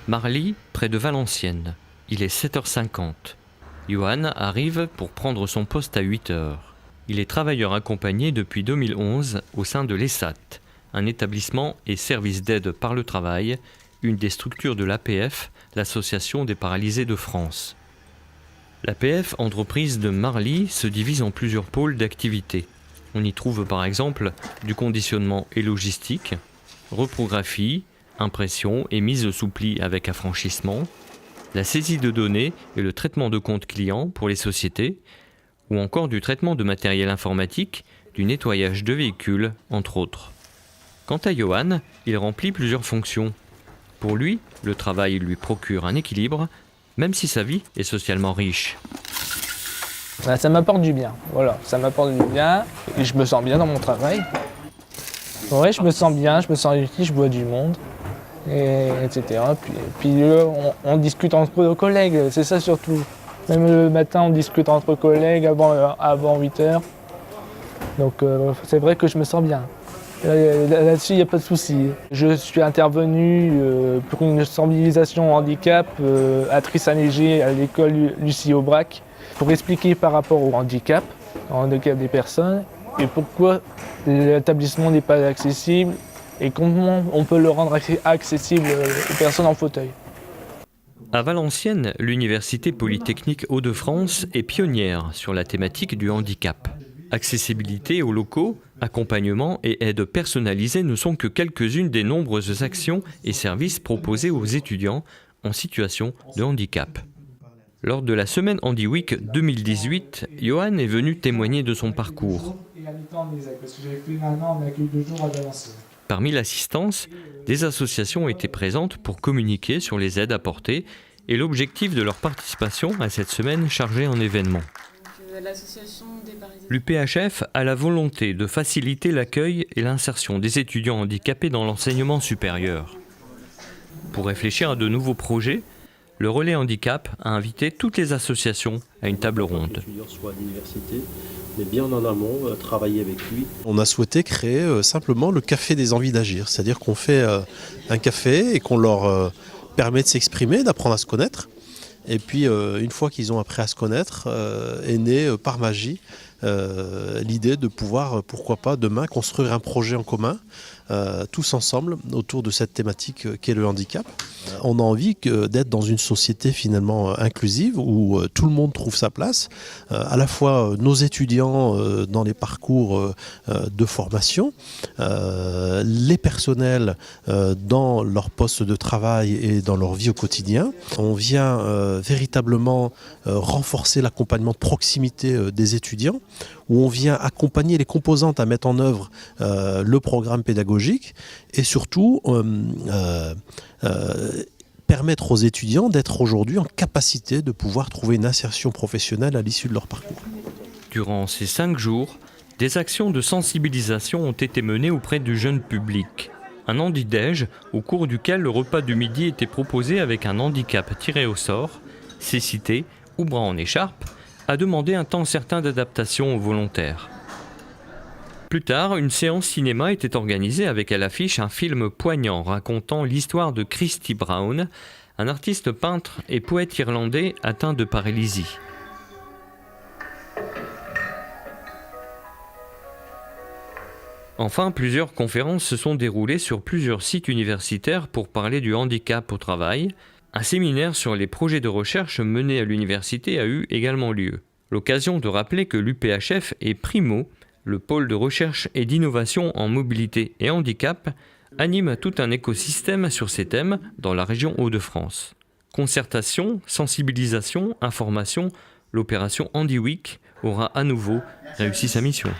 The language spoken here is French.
Marly, près de Valenciennes. Il est 7h50. Johan arrive pour prendre son poste à 8h. Il est travailleur accompagné depuis 2011 au sein de l'ESAT, un établissement et service d'aide par le travail, une des structures de l'APF, l'Association des paralysés de France. L'APF, entreprise de Marly, se divise en plusieurs pôles d'activité. On y trouve par exemple du conditionnement et logistique, reprographie, impression et mise sous pli avec affranchissement, la saisie de données et le traitement de comptes clients pour les sociétés, ou encore du traitement de matériel informatique, du nettoyage de véhicules, entre autres. Quant à Johan, il remplit plusieurs fonctions. Pour lui, le travail lui procure un équilibre, même si sa vie est socialement riche. Ça m'apporte du bien, voilà, ça m'apporte du bien et je me sens bien dans mon travail. Ouais, je me sens bien, je me sens utile, je vois du monde, etc. Puis on discute entre nos collègues, c'est ça surtout. Même le matin, on discute entre collègues avant 8h. Donc c'est vrai que je me sens bien. Là-dessus, il n'y a pas de souci. Je suis intervenu pour une sensibilisation au handicap à Trissanéger, à l'école Lucie Aubrac, pour expliquer par rapport au handicap des personnes et pourquoi l'établissement n'est pas accessible et comment on peut le rendre accessible aux personnes en fauteuil. À Valenciennes, l'Université Polytechnique Hauts-de-France est pionnière sur la thématique du handicap. Accessibilité aux locaux, accompagnement et aide personnalisée ne sont que quelques-unes des nombreuses actions et services proposés aux étudiants en situation de handicap. Lors de la semaine Handi Week 2018, Johan est venu témoigner de son parcours. Parmi l'assistance, des associations étaient présentes pour communiquer sur les aides apportées et l'objectif de leur participation à cette semaine chargée en événements. L'UPHF a la volonté de faciliter l'accueil et l'insertion des étudiants handicapés dans l'enseignement supérieur. Pour réfléchir à de nouveaux projets, le Relais Handicap a invité toutes les associations à une table ronde. Mais bien en amont, travailler avec lui. On a souhaité créer simplement le café des envies d'agir, c'est-à-dire qu'on fait un café et qu'on leur permet de s'exprimer, d'apprendre à se connaître. Et puis une fois qu'ils ont appris à se connaître, est née par magie l'idée de pouvoir, pourquoi pas, demain construire un projet en commun, tous ensemble, autour de cette thématique qu'est le handicap. On a envie d'être dans une société finalement inclusive où tout le monde trouve sa place, à la fois nos étudiants dans les parcours de formation, les personnels dans leur poste de travail et dans leur vie au quotidien. On vient véritablement renforcer l'accompagnement de proximité des étudiants, où on vient accompagner les composantes à mettre en œuvre le programme pédagogique et surtout permettre aux étudiants d'être aujourd'hui en capacité de pouvoir trouver une insertion professionnelle à l'issue de leur parcours. Durant ces 5 jours, des actions de sensibilisation ont été menées auprès du jeune public. Un handi-déj au cours duquel le repas du midi était proposé avec un handicap tiré au sort, cécité ou bras en écharpe, a demandé un temps certain d'adaptation aux volontaires. Plus tard, une séance cinéma était organisée avec à l'affiche un film poignant racontant l'histoire de Christy Brown, un artiste peintre et poète irlandais atteint de paralysie. Enfin, plusieurs conférences se sont déroulées sur plusieurs sites universitaires pour parler du handicap au travail. Un séminaire sur les projets de recherche menés à l'université a eu également lieu. L'occasion de rappeler que l'UPHF est Primo, le pôle de recherche et d'innovation en mobilité et handicap, anime tout un écosystème sur ces thèmes dans la région Hauts-de-France. Concertation, sensibilisation, information, l'opération Handi Week aura à nouveau réussi sa mission.